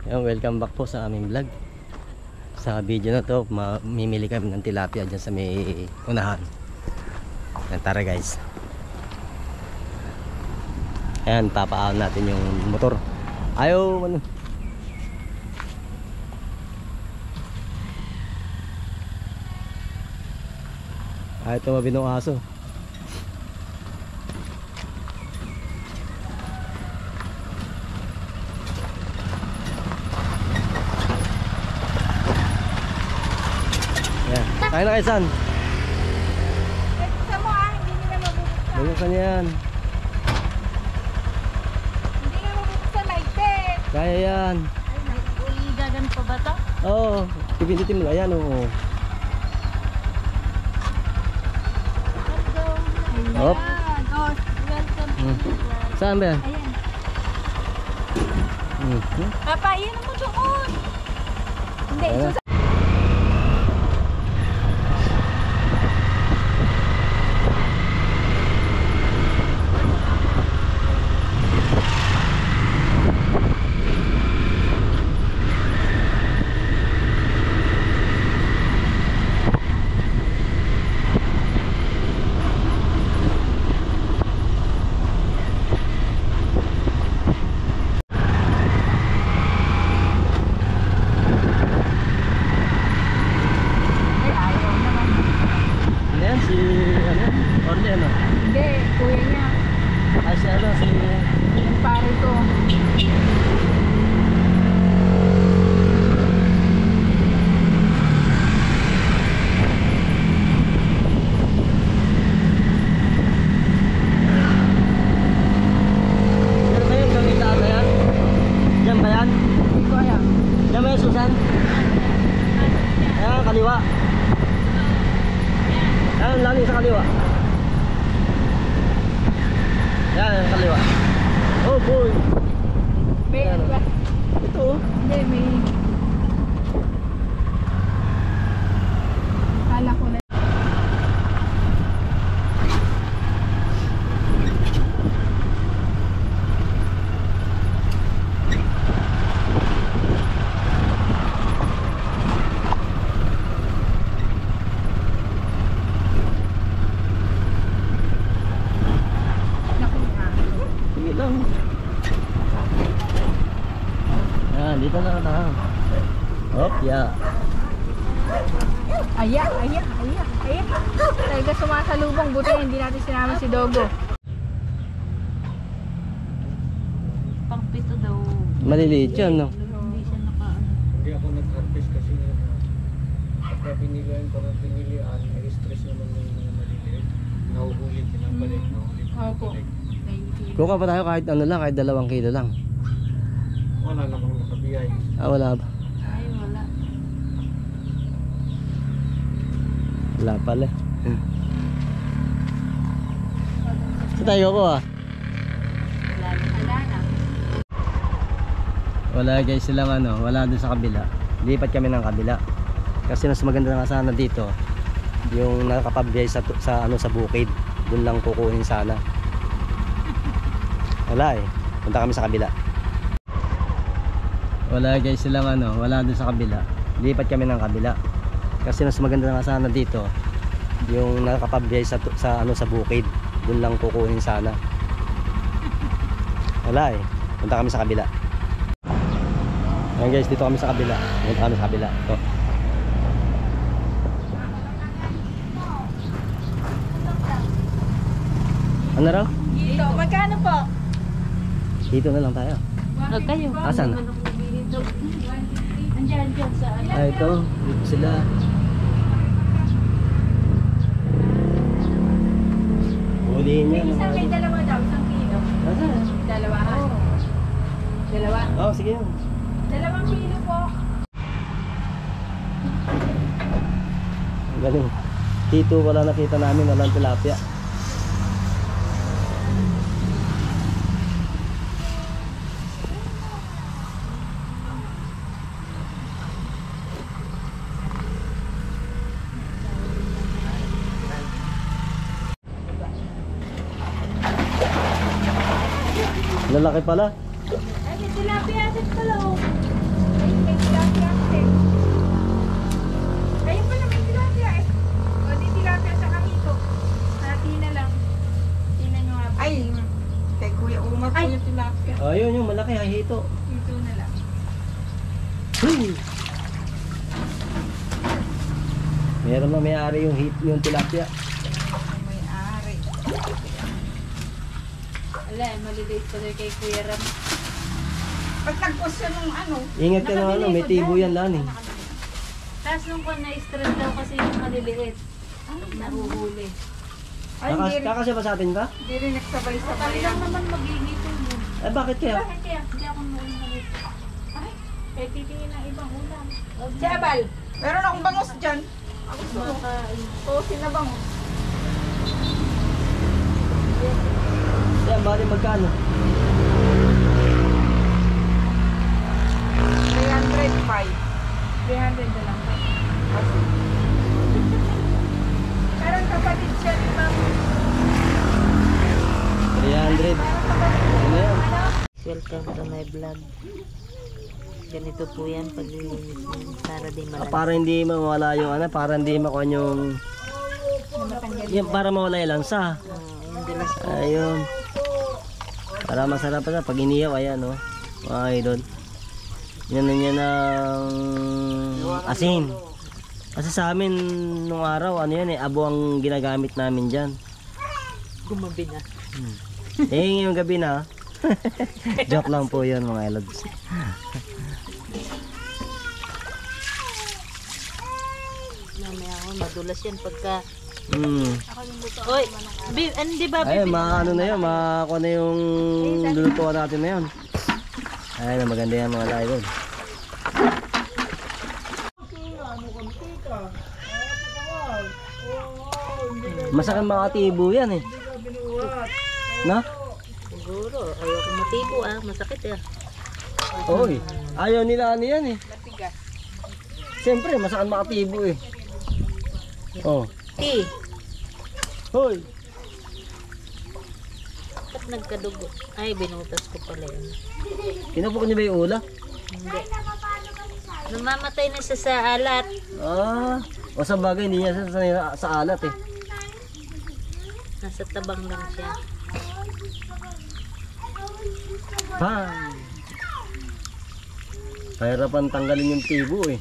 Ayun, welcome back po sa aming vlog. Sa video na to, mamimili kami ng tilapia dyan sa may unahan. Yan, tara guys. Ayan, papaahon natin yung motor. Ayaw, ano. Ayaw tumabi ng aso. Kaya na kayo saan? Sa mo hindi nila mabubuksan. Bubuksan niya yan. Hindi nila mabubuksan like that. Kaya yan. Ay, gagan pa ba to? Oo, pipindutin mo. Ayan, oo. Let's go. Hop. Ayan. Oh, welcome to the vlog. Saan ba yan? Ayan. Papa, iyan mo doon. Hindi, Ayan. Si ano? Orly ano? Hindi, kuya niya. Ay si ano? Si... Yung pare ko. Yan ba yung gamitaan na yan? Yan ba yan? Hindi ko alam. Yan ba yung Susan? Ayan, kaliwa. Ayan, lani sa kaliwa. Ayan, kaliwa. Oh boy. May ano ba? Ito oh. Hindi, may... Kala ko na. Naku nga. Sige lang. Ayan, dito na tayo. Hop, yeah. Aya. Talaga sumasalubong. Buti hindi natin sinama si Dogo. Pang-pito daw. Maliliit yan, no? Hindi siya naka... Hindi ako nag-harvest kasi pagka binilan, parang pinilian, may stress naman yung mga maliliit. Nahuhuli, pinabalik, nahuhuli, Opo. pinabalik. Kuha pa tayo kahit ano lang, kahit 2 kilo lang. Wala namang nakabiyay. Ah, wala ba? Ay, wala. Wala pala. Sa tayo ko ah. Wala na. Wala guys silang ano, wala dun sa kabila. Lipat kami ng kabila. Kasi mas maganda nga sana dito. Yung nakakapabiyay sa ano sa bukid. Doon lang kukunin sana. Wala eh. Punta kami sa kabila. Wala guys silang ano, wala dun sa kabila. Lipat kami ng kabila. Kasi mas maganda nga sana dito. Yung nakakapabiyay sa ano sa bukid. Doon lang kukunin sana. Wala eh. Punta kami sa kabila. Ayan guys, dito kami sa kabila. Punta kami sa kabila. Ito. Ano raw? Dito, magkano po? Dito na lang tayo. Huwag kayo. Asan? Andyan sa... Ah, ito. Dito sila. Huliin May niya. isang may dalawa daw, 1 kilo. Asan? Dalawa ha? Dalawa? Oh, sige yun. 2 kilo po. Ang galing. Dito wala nakita namin, walang tilapia. Lalaki pala. Ay, may tilapia asin pala oh. dito. Ito na lang. Meron na may-ari yung tilapia. May ari. Ala, maliliit pa rin kay Kuya Ram. Pag nag-post siya nung ano. Ingat ka na ano, may tibo yan lan eh. Tapos nung kung na-stress daw kasi yung maliliit. Nahuhuli. Ay, hindi rin, Kakasya ba sa atin ba? hindi rin nagsabay-sabay Kami lang naman magigipon yun. Eh bakit kaya? Bakit kaya? Hindi ako maulit. Ay, kaya titingin ng ibang ulam. Si Abal, meron akong bangus dyan. Makain. Oo, sinabangos. Yan, bali magkano? 305. 300 na lang. Meron kapatid siya ni Ma'am. 300. Ano yan? Welcome to my vlog. Ganito po yan paglilinis niyan para di malas. Para hindi mawala yung ano, para hindi makuha yung... Yan, para mawala yung lansa. Yung dilas po. Ayun. Para masarap pa pag iniyaw, ayan o. Mga idol. Yan na yan ng asin. Kasi sa amin nung araw, ano yan eh, abo ang ginagamit namin dyan. Gumabi na. Eh, ngayong gabi na. Joke lang po yun mga elods. Mamaya ako, madulas yan pagka... Oy, Hindi ba? Ay, ano na yun, makakuha na yung lulutuan natin na yun. Ay, maganda yan mga idol. Masakang makatibo yan eh. Na? Siguro, ayoko matibo masakit Oy, ayaw nila ano yan eh. Siyempre, masakang makatibo eh. Oh. Hoy. Ba't nagkadugo? Ay, binutas ko pala yun. Kinupok niyo ba yung ula? Hindi. Namamatay na siya sa alat. O sa bagay, hindi niya sa alat eh. Nasa tabang lang siya. Bang! Kahirapan tanggalin yung tibo eh.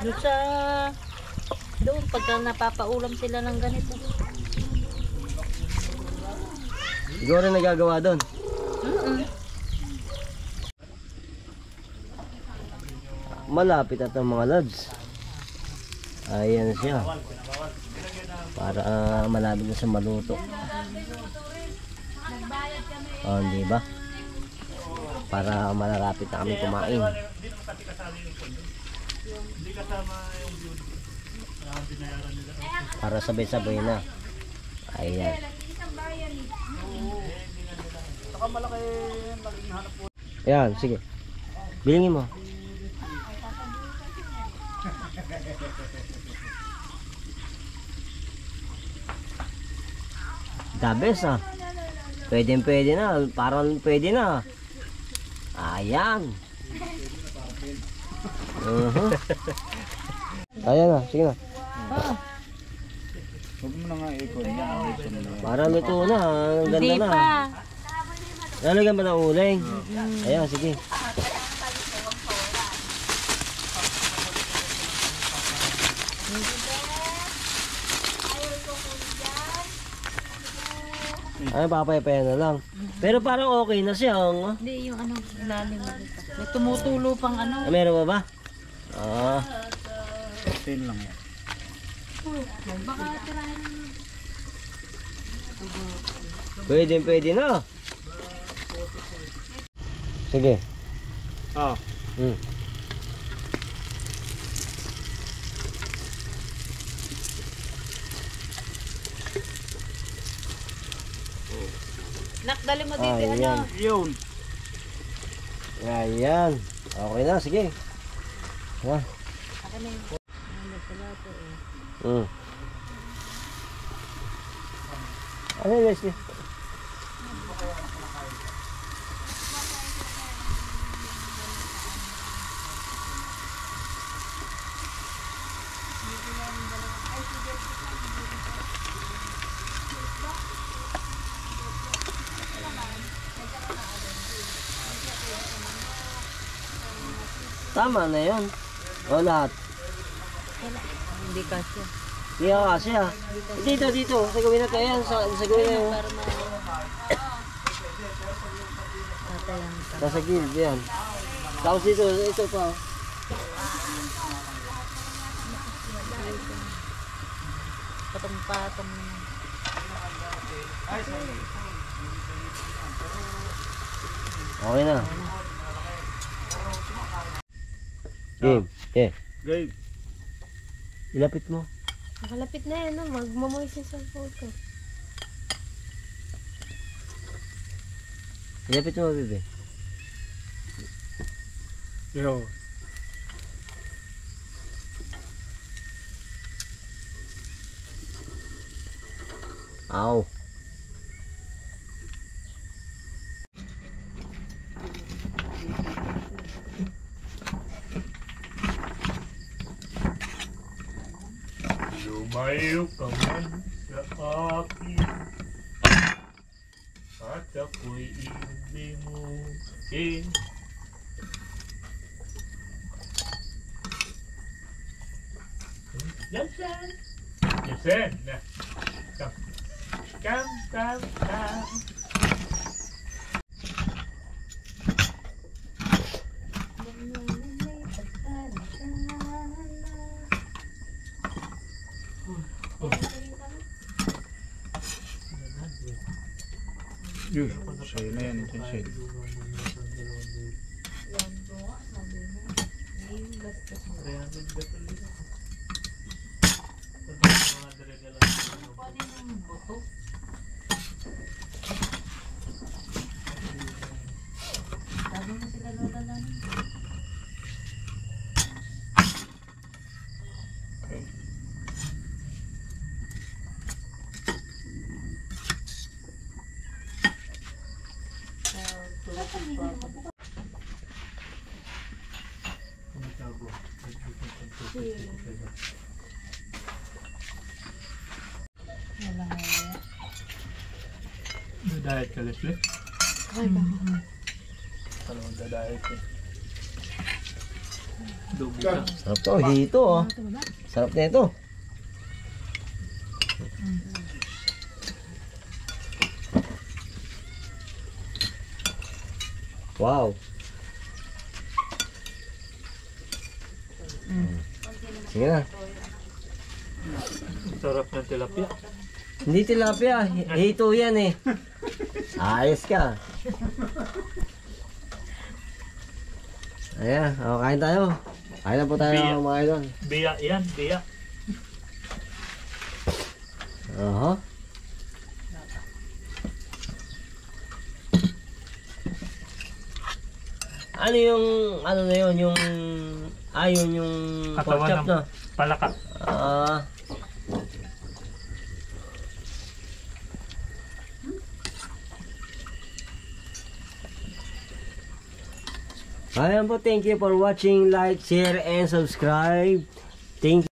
Doon sa... Doon, pagka napapaulam sila ng ganito. Ikaw rin nagagawa doon. Malapit at ang mga lods. Ayan siya. Para malapit na sa maluto. Oh, di ba? Para malapit na kami kumain. Para sabay-sabay na. Ayan. Ayan, sige. Bilingin mo. The best pwede na, parang pwede na. Ayan. Ayan na, sige na. Huwag mo na nga ikot. Para luto na, ang ganda Hindi na. pa. Lalagyan ba ng uling? Ayan, sige. Ay, papayapaya na lang. Pero parang okay na siya. Hindi, yung ano, lalim na dito. May tumutulo pang ano. Meron ba ba? Tin lang yan. Pwede na. Sige. Hmm. Nakdali mo dito, ano? Ayan. Yun. Ayan. Okay na, sige. Ayan. Ako na yung... Ano sa lato Hmm. Ano yun, Leslie? Tama na yun. O lahat. Hindi kasi. Hindi ka kasi ah. Dito. Sa gawin na tayo yan. Sa gawin na yun. Para matayan ka. Nasa gilid yan. Tapos dito, ito pa. Patong-patong naman. Okay na. Game. Gabe. Ilapit mo. Nakalapit na yan, no? Magmamoist yung cellphone ko. Ilapit mo, bebe. Yo. Ow. Lumayo ka man sa akin at ako'y ibimuhin. Yasen na. Come. Yun. Sa'yo na yan. Sa'yo. Diet ka, Leslie? Ano ang diet ka? Dugo ka. Sarap to. Hito oh. Sarap na ito. Wow. Sige na. Sarap ng tilapia. Hindi tilapia. Hito yan eh. Ayos ka. Ayan. Kain tayo. Kain na po tayo Biya. mga idol. Biya yan, biya. Aha. Ano yung ano na yun yung ayon yung pork Katawan chop ng na. palaka. Ayan po, thank you for watching, like, share, and subscribe. Thank you.